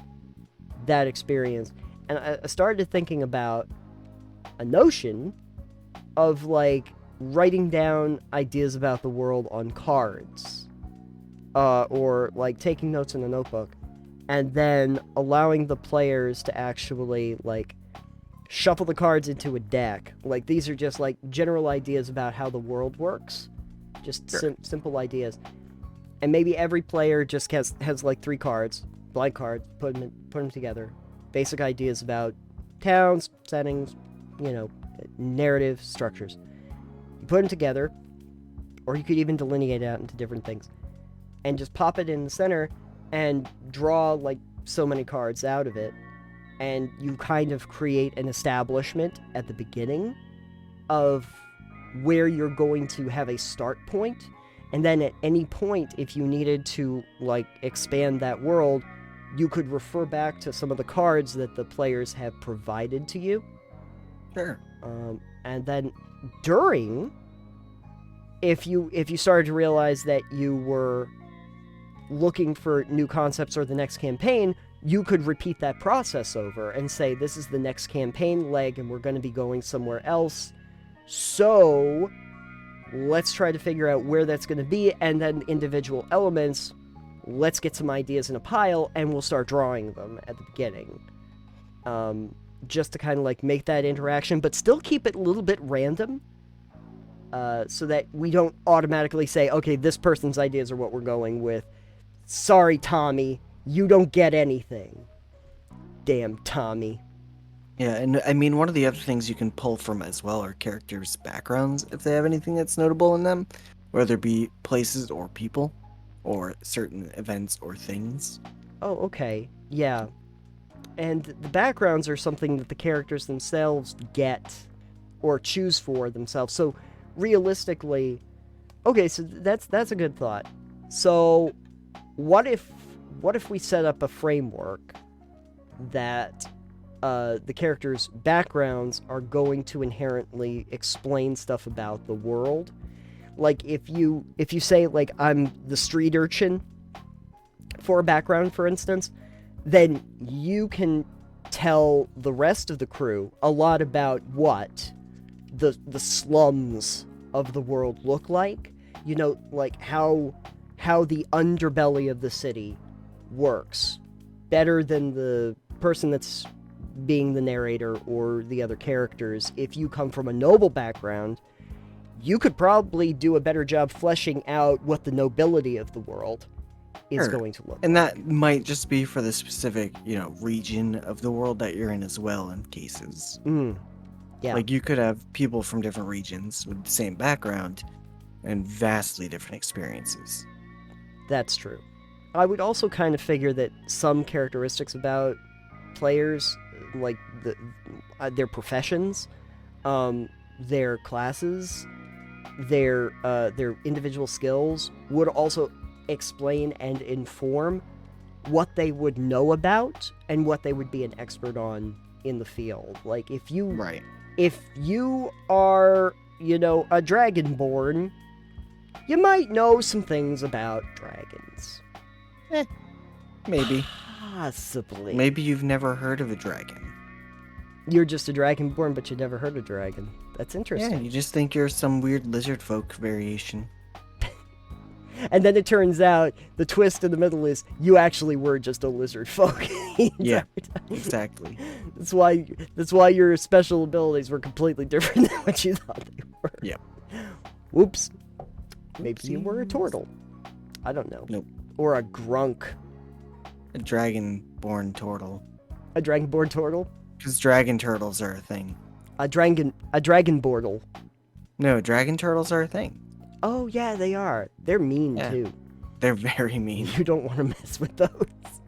that experience. And I started thinking about a notion of, like, writing down ideas about the world on cards. Or, like, taking notes in a notebook. And then allowing the players to actually, like, shuffle the cards into a deck. Like, these are just, like, general ideas about how the world works. Just Sure. simple ideas. And maybe every player just has like 3 cards, blank cards, put them together. Basic ideas about towns, settings, narrative structures. You put them together, or you could even delineate it out into different things, and just pop it in the center and draw like so many cards out of it, and you kind of create an establishment at the beginning of where you're going to have a start point. And then at any point, if you needed to, like, expand that world, you could refer back to some of the cards that the players have provided to you. Sure. And then during, if you started to realize that you were looking for new concepts or the next campaign, you could repeat that process over and say, this is the next campaign leg, and we're going to be going somewhere else. So let's try to figure out where that's going to be, and then individual elements, let's get some ideas in a pile, and we'll start drawing them at the beginning. Just to kind of like make that interaction, but still keep it a little bit random, so that we don't automatically say, okay, this person's ideas are what we're going with. Sorry, Tommy, you don't get anything. Damn, Tommy. Yeah, and I mean, one of the other things you can pull from as well are characters' backgrounds, if they have anything that's notable in them, whether it be places or people, or certain events or things. Oh, okay. Yeah. And the backgrounds are something that the characters themselves get or choose for themselves. So realistically, okay, so that's a good thought. So what if we set up a framework that the characters' backgrounds are going to inherently explain stuff about the world? Like if you say, like, I'm the street urchin for a background, for instance, then you can tell the rest of the crew a lot about what the slums of the world look like. You know, like how the underbelly of the city works better than the person that's being the narrator or the other characters. If you come from a noble background, you could probably do a better job fleshing out what the nobility of the world is going to look and like. that might just be for the specific, region of the world that you're in as well in cases. Yeah. Like you could have people from different regions with the same background and vastly different experiences. That's true. I would also kind of figure that some characteristics about players, like their professions, their classes, their individual skills, would also explain and inform what they would know about and what they would be an expert on in the field. Like if you are, a dragonborn, you might know some things about dragons. Maybe. Possibly. Maybe you've never heard of a dragon. You're just a dragonborn, but you never heard of a dragon. That's interesting. Yeah, you just think you're some weird lizard folk variation. And then it turns out the twist in the middle is you actually were just a lizard folk. Yeah, exactly. That's why your special abilities were completely different than what you thought they were. Yep. Whoops. Maybe you were a turtle. I don't know. Nope. Or a grunk. A dragon-born turtle. A dragonborn turtle? Because dragon turtles are a thing. A dragonbortle. No, dragon turtles are a thing. Oh, yeah, they are. They're mean, too. They're very mean. You don't want to mess with those.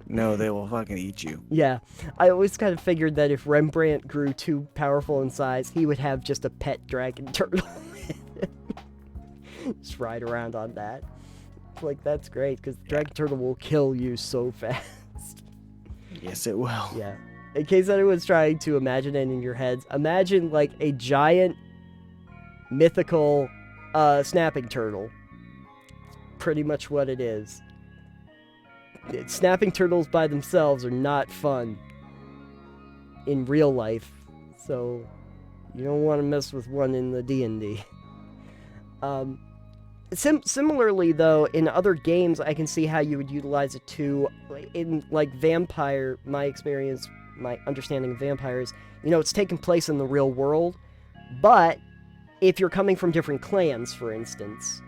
No, they will fucking eat you. Yeah. I always kind of figured that if Rembrandt grew too powerful in size, he would have just a pet dragon turtle. Just ride around on that. Like, that's great, because the dragon turtle will kill you so fast. Yes, it will. Yeah. In case anyone's trying to imagine it in your heads, imagine, like, a giant, mythical snapping turtle. Pretty much what it is. Snapping turtles by themselves are not fun in real life, so you don't want to mess with one in the D&D. Similarly, though, in other games, I can see how you would utilize it too. In, like, Vampire, my experience, my understanding of vampires, it's taking place in the real world, but if you're coming from different clans, for instance,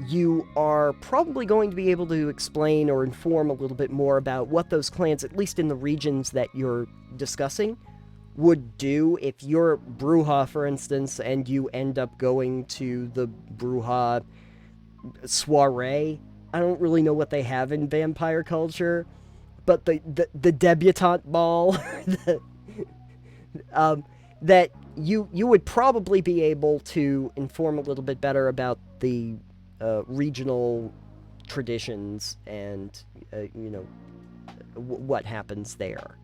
you are probably going to be able to explain or inform a little bit more about what those clans, at least in the regions that you're discussing, would do. If you're Brujah, for instance, and you end up going to the Brujah soiree, I don't really know what they have in vampire culture, but the debutante ball, that you would probably be able to inform a little bit better about the regional traditions and what happens there.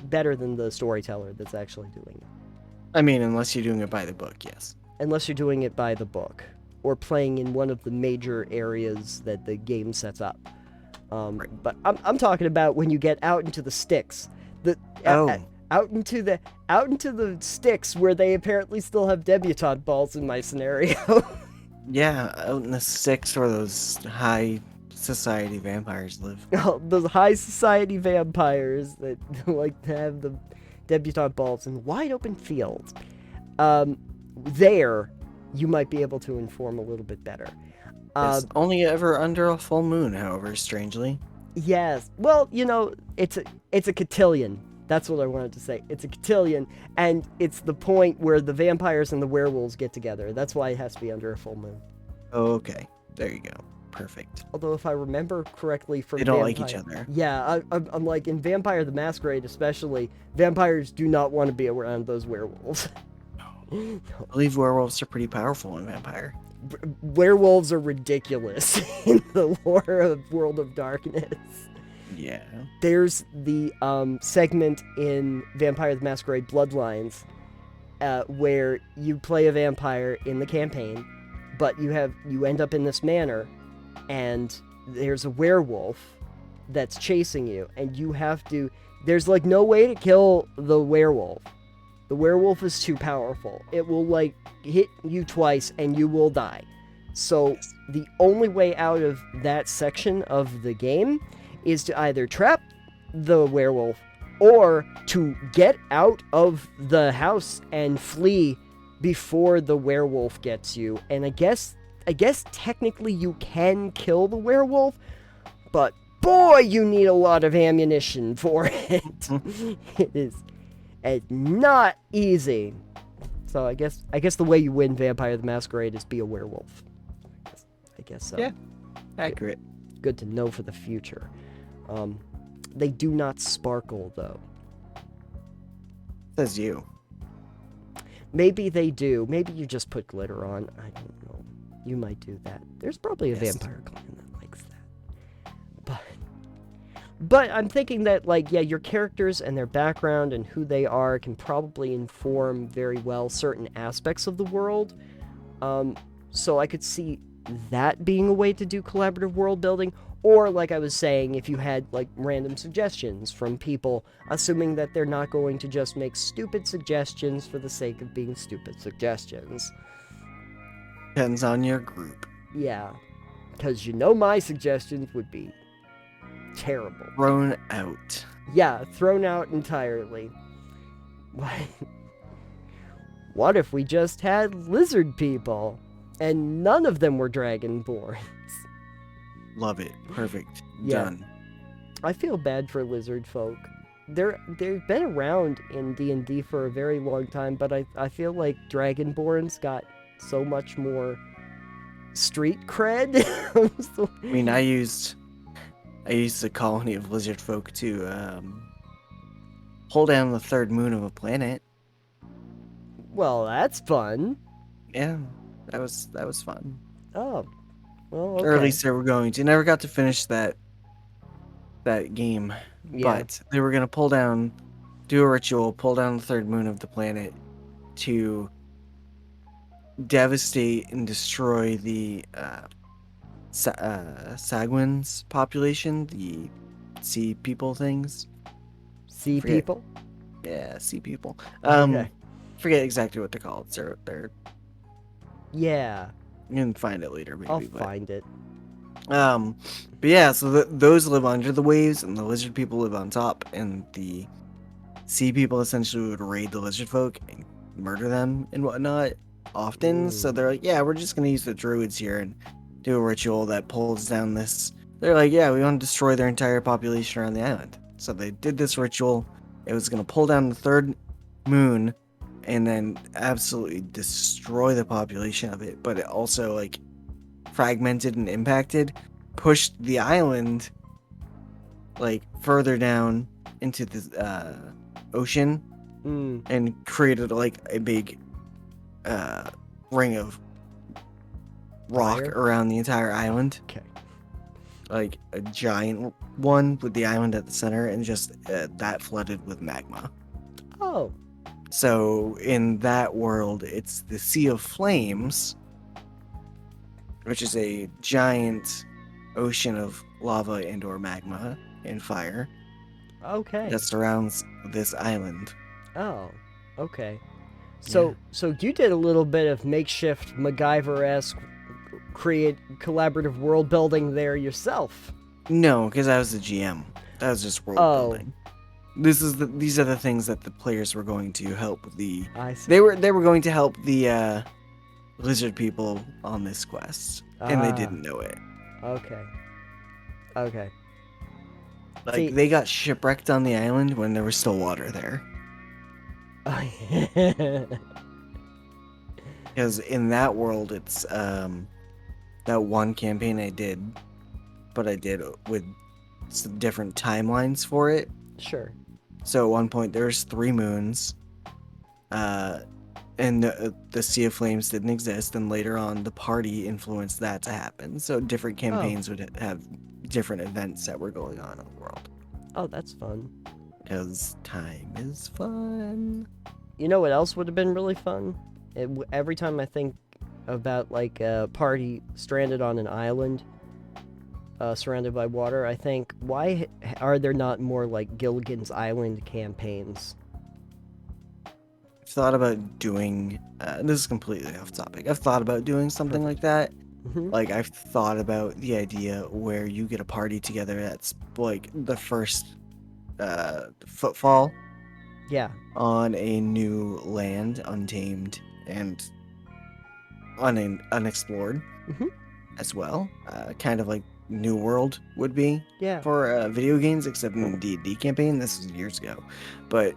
Better than the storyteller that's actually doing it. I mean, unless you're doing it by the book, yes. Unless you're doing it by the book, or playing in one of the major areas that the game sets up. Right. But I'm talking about when you get out into the sticks. out into the sticks where they apparently still have debutante balls in my scenario. Yeah, out in the six where those high society vampires live. Those high society vampires that like to have the debutante balls in wide open fields. There, you might be able to inform a little bit better. It's only ever under a full moon, however, strangely. Yes. Well, it's a cotillion. That's what I wanted to say. It's a cotillion, and it's the point where the vampires and the werewolves get together. That's why it has to be under a full moon. Okay, there you go. Perfect. Although, if I remember correctly from They don't like each other. Yeah, I'm like, in Vampire the Masquerade especially, vampires do not want to be around those werewolves. I believe werewolves are pretty powerful in Vampire. Werewolves are ridiculous in the lore of World of Darkness. Yeah. There's the segment in Vampire the Masquerade Bloodlines where you play a vampire in the campaign, but you end up in this manor, and there's a werewolf that's chasing you, and there's like no way to kill the werewolf. The werewolf is too powerful. It will like hit you twice and you will die. So the only way out of that section of the game is to either trap the werewolf or to get out of the house and flee before the werewolf gets you. And I guess technically you can kill the werewolf, but boy, you need a lot of ammunition for it. It's not easy. So I guess the way you win Vampire the Masquerade is be a werewolf. I guess so. Yeah. Accurate. Good to know for the future. They do not sparkle though. Says you. Maybe they do. Maybe you just put glitter on. I don't know. You might do that. There's probably a vampire clan that likes that. But I'm thinking that, like, yeah, your characters and their background and who they are can probably inform very well certain aspects of the world. So I could see that being a way to do collaborative world building. Or, like I was saying, if you had, like, random suggestions from people, assuming that they're not going to just make stupid suggestions for the sake of being stupid suggestions. Depends on your group. Yeah. Because my suggestions would be terrible. Thrown out. Yeah, thrown out entirely. What if we just had lizard people and none of them were dragonborns? Love it. Perfect. Yeah. Done. I feel bad for lizard folk. They've been around in D&D for a very long time, but I feel like dragonborns got so much more street cred. I mean, I used a colony of lizard folk to pull down the third moon of a planet. Well, that's fun. Yeah, that was fun. Oh, well, okay. Or at least they were going to. Never got to finish that game, Yeah. but they were gonna do a ritual, pull down the third moon of the planet to devastate and destroy the Sagwin's population, the sea people things. Sea people? Yeah, sea people. Okay. Forget exactly what they're called. They're Yeah. you can find it later, maybe. I'll find it. But yeah, so those live under the waves, and the lizard people live on top, and the sea people essentially would raid the lizard folk and murder them and whatnot often. So they're like, yeah, we're just gonna use the druids here and do a ritual that pulls down this. They're like, yeah, we want to destroy their entire population around the island. So they did this ritual. It was gonna pull down the third moon and then absolutely destroy the population of it, but it also like fragmented and impacted, pushed the island like further down into the ocean and created like a big ring of rock Fire? around the entire island. Okay. Like a giant one with the island at the center, and just that flooded with magma. Oh. So in that world, it's the Sea of Flames, which is a giant ocean of lava and or magma and fire. Okay. that surrounds this island. Oh, okay. Yeah. So you did a little bit of makeshift MacGyver-esque create collaborative world building there yourself. No, because I was the GM. That was just world Oh, building. These are the things that the players were going to help the. I see. They were going to help the lizard people on this quest, and they Ah, didn't know it. okay. Okay. Like See, they got shipwrecked on the island when there was still water there. Because in that world, it's that one campaign I did, but I did with some different timelines for it. sure. So at one point there's 3 moons, and the Sea of Flames didn't exist, and later on the party influenced that to happen. So different campaigns would have different events that were going on in the world. Oh, that's fun. Because time is fun. You know what else would have been really fun? Every time I think about like a party stranded on an island, surrounded by water, I think, why are there not more like Gilligan's Island campaigns? I've thought about doing. This is completely off topic. I've thought about doing something like that. Hmm. Like I've thought about the idea where you get a party together that's like the first footfall Yeah. on a new land, untamed and unexplored Mhm. as well. Kind of like New World would be Yeah. for video games, except in the D&D campaign. This was years ago, but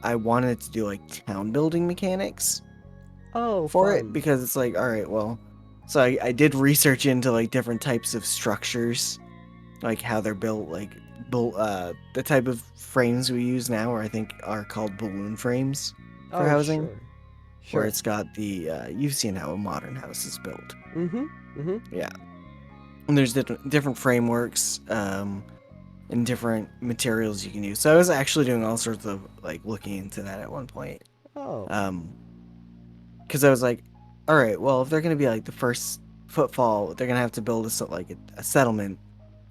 I wanted to do like town building mechanics Oh, for fun. it because it's like, all right, well, so I did research into like different types of structures, like how they're built, like the type of frames we use now, or I think are called balloon frames for Oh, housing, sure. where Sure. it's got the you've seen how a modern house is built. Mm-hmm. Mm-hmm. Yeah, and there's different frameworks and different materials you can use. So I was actually doing all sorts of like looking into that at one point. Oh. Because I was like, all right, well, if they're gonna be like the first footfall, they're gonna have to build a settlement,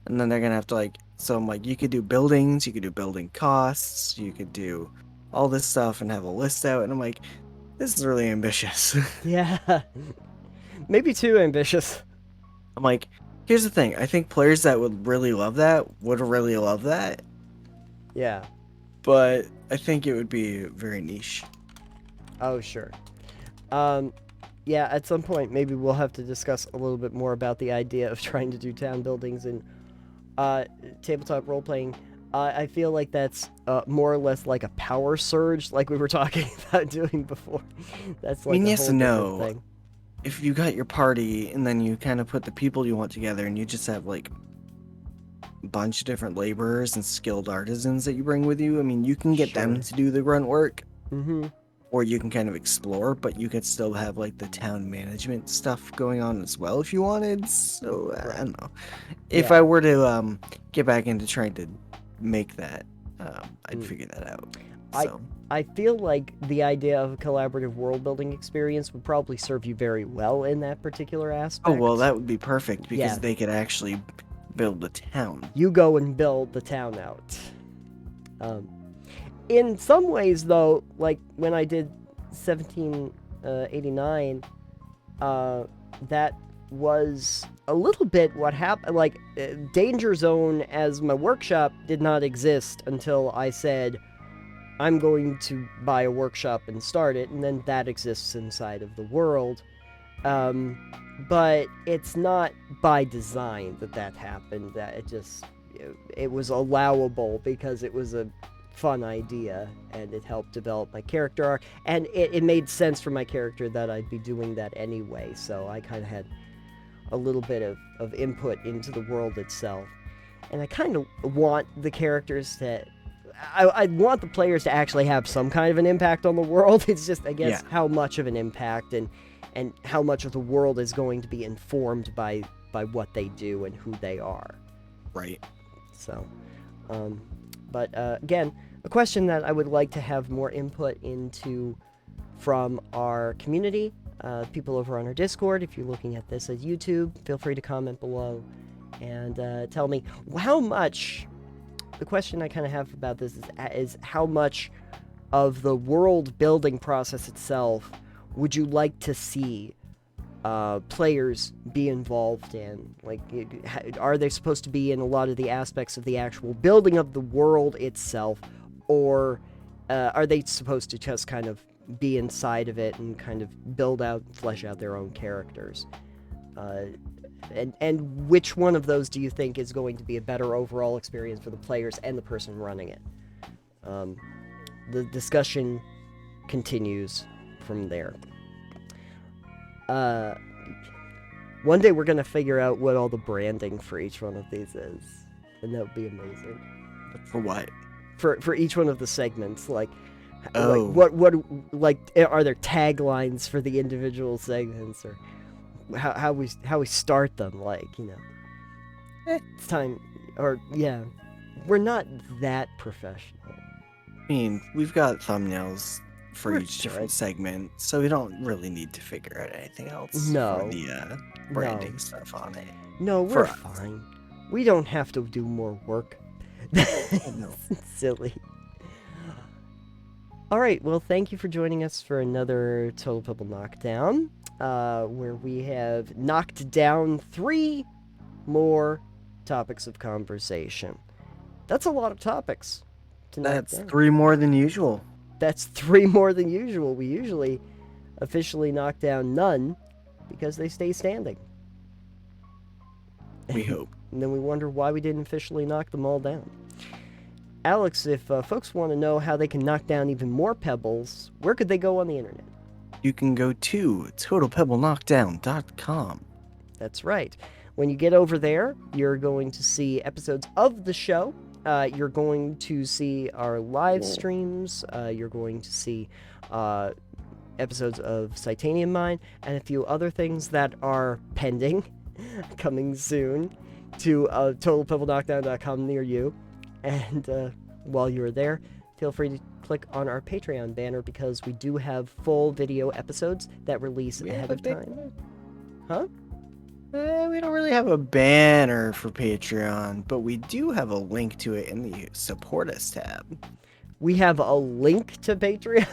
and then they're gonna have to like. So I'm like, you could do buildings, you could do building costs, you could do all this stuff and have a list out, and I'm like, this is really ambitious. Yeah. Maybe too ambitious. I'm like, here's the thing. I think players that would really love that would really love that, Yeah. but I think it would be very niche. Oh, sure. Yeah, at some point, maybe we'll have to discuss a little bit more about the idea of trying to do town buildings and tabletop role-playing. I feel like that's more or less like a power surge, like we were talking about doing before. That's I like mean, a yes whole and different no. thing. If you got your party and then you kind of put the people you want together and you just have like a bunch of different laborers and skilled artisans that you bring with you, I mean, you can get them Sure. to do the grunt work, Mm-hmm. or you can kind of explore, but you could still have like the town management stuff going on as well if you wanted. So I don't know. If Yeah. I were to get back into trying to make that, I'd figure that out. So I feel like the idea of a collaborative world-building experience would probably serve you very well in that particular aspect. oh well, that would be perfect because Yeah. they could actually build a town. You go and build the town out. In some ways, though, like when I did 1789, that was a little bit what happened. Like, Danger Zone as my workshop did not exist until I said, I'm going to buy a workshop and start it, and then that exists inside of the world. But it's not by design that happened. That it was allowable because it was a fun idea and it helped develop my character arc, and it made sense for my character that I'd be doing that anyway, so I kind of had a little bit of input into the world itself. And I kind of want the characters to I want the players to actually have some kind of an impact on the world. It's just, I guess, how much of an impact and how much of the world is going to be informed by what they do and who they are. Right. So, but again, a question that I would like to have more input into from our community, people over on our Discord. If you're looking at this as YouTube, feel free to comment below and tell me how much the question I kind of have about this is how much of the world building process itself would you like to see players be involved in? Like, are they supposed to be in a lot of the aspects of the actual building of the world itself, or are they supposed to just kind of be inside of it and kind of build out, flesh out their own characters? And which one of those do you think is going to be a better overall experience for the players and the person running it? The discussion continues from there. One day we're going to figure out what all the branding for each one of these is. And that would be amazing. For what? For each one of the segments, like Oh. like are there taglines for the individual segments, or how we start them, like, you know. It's time, or yeah, we're not that professional. I mean, we've got thumbnails for We're each different good. segment, so we don't really need to figure out anything else No. for the branding stuff on it. No, we're For us. fine. We don't have to do more work. No. Silly. All right, well, thank you for joining us for another Total Pebble Knockdown, where we have knocked down 3 more topics of conversation. That's a lot of topics to knock That's down. 3 more than usual. That's 3 more than usual. We usually officially knock down none because they stay standing. We hope. And then we wonder why we didn't officially knock them all down. Alex, if folks want to know how they can knock down even more pebbles, where could they go on the internet? You can go to totalpebbleknockdown.com. That's right. When you get over there, you're going to see episodes of the show. You're going to see our live streams. You're going to see episodes of Titanium Mine and a few other things that are pending, coming soon to totalpebbleknockdown.com near you. And while you're there, feel free to click on our Patreon banner because we do have full video episodes that release ahead of time. Huh? We don't really have a banner for Patreon, but we do have a link to it in the Support Us tab. We have a link to Patreon.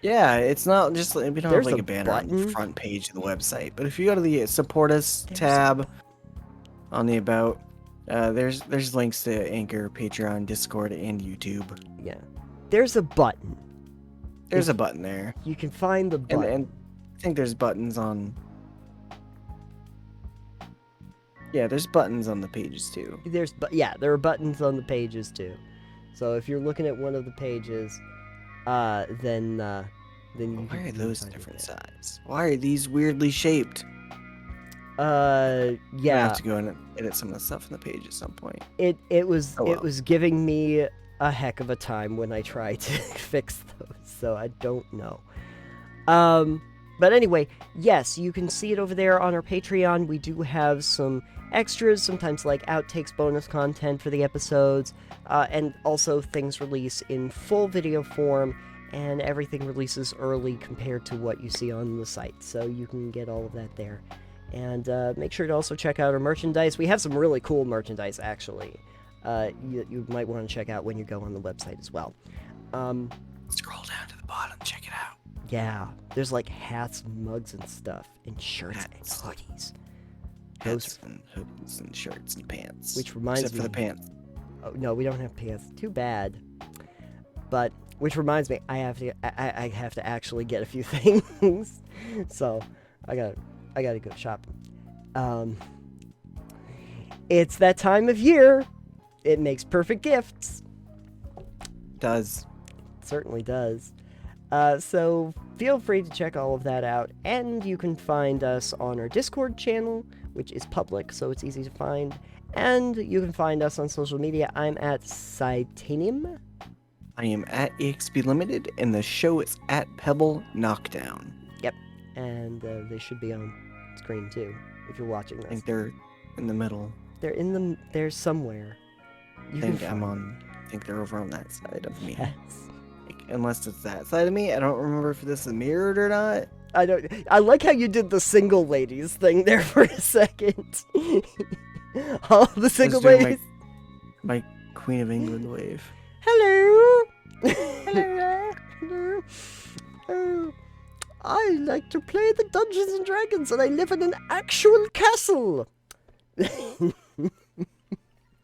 Yeah, it's not just, we don't There's have like a a banner on the button. front page of the website, but if you go to the Support Us There's tab on the About, there's links to Anchor, Patreon, Discord, and YouTube. Yeah. There's a button. There's a button there. You can find the button. And I think there's buttons on... Yeah, there's buttons on the pages too. there are buttons on the pages too. So if you're looking at one of the pages, then you Why can are those find it different there. size? Why are these weirdly shaped? I Yeah. have to go in and edit some of the stuff in the page at some point. It was Oh, well. it was giving me a heck of a time when I tried to fix those, so I don't know. But anyway, yes, you can see it over there on our Patreon. We do have some extras, sometimes like outtakes, bonus content for the episodes, and also things release in full video form, and everything releases early compared to what you see on the site, so you can get all of that there. And make sure to also check out our merchandise. We have some really cool merchandise, actually. You might want to check out when you go on the website as well. Scroll down to the bottom, check it out. Yeah, there's like hats, mugs, and stuff, and shirts Hats. and hoodies. Hats and hoodies and shirts and pants. Which reminds Except me, for the pants. oh, no, we don't have pants. Too bad. But which reminds me, I have to actually get a few things. So I gotta go shopping. It's that time of year. It makes perfect gifts. Does. It certainly does. So feel free to check all of that out, and you can find us on our Discord channel, which is public, so it's easy to find. And you can find us on social media. I'm at Titanium. I am at EXP Limited, and the show is at Pebble Knockdown. And they should be on screen too, if you're watching I this. think they're in the middle. They're somewhere. I think I think they're over on that side of me. Yes. Like, unless it's that side of me, I don't remember if this is mirrored or not. I like how you did the single ladies thing there for a second. All the single doing ladies. My Queen of England wave. Hello. Hello. Oh, I like to play the Dungeons and Dragons, and I live in an actual castle.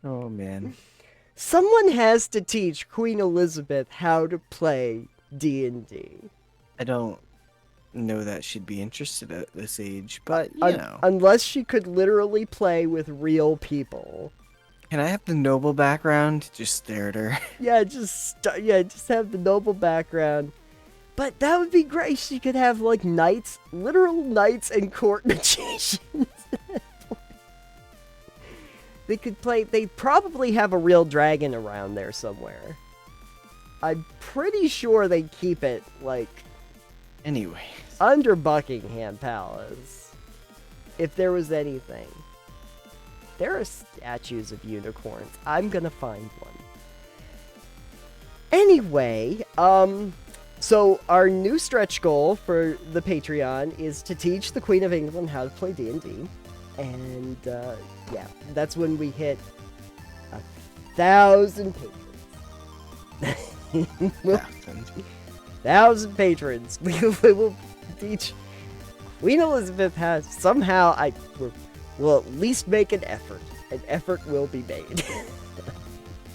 Oh man. Someone has to teach Queen Elizabeth how to play D&D. I don't know that she'd be interested at this age, but you know. Unless she could literally play with real people. Can I have the noble background? Just stare at her. Yeah, just have the noble background. But that would be great. She could have like knights, literal knights and court magicians. They could play. They probably have a real dragon around there somewhere. I'm pretty sure they keep it like Anyway. under Buckingham Palace. If there was anything. There are statues of unicorns. I'm gonna find one. Anyway, so our new stretch goal for the Patreon is to teach the Queen of England how to play D&D. And, yeah, that's when we hit 1,000 patrons. 1,000 patrons. We will teach. Queen Elizabeth has somehow, will at least make an effort. An effort will be made.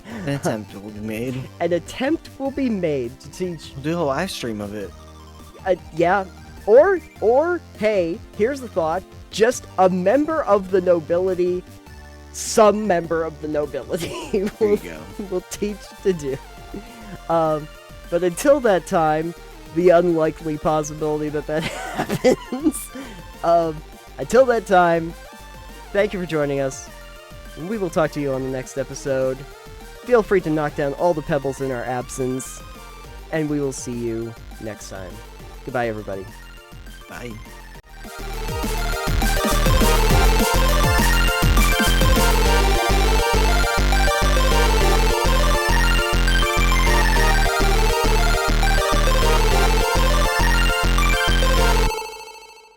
An attempt will be made. An attempt will be made to teach. We'll do a live stream of it. Yeah. Or, hey, here's the thought. Just a member of the nobility, some member of the nobility will teach to do. But until that time, the unlikely possibility that happens. Until that time, thank you for joining us. We will talk to you on the next episode. Feel free to knock down all the pebbles in our absence. And we will see you next time. Goodbye, everybody. Bye.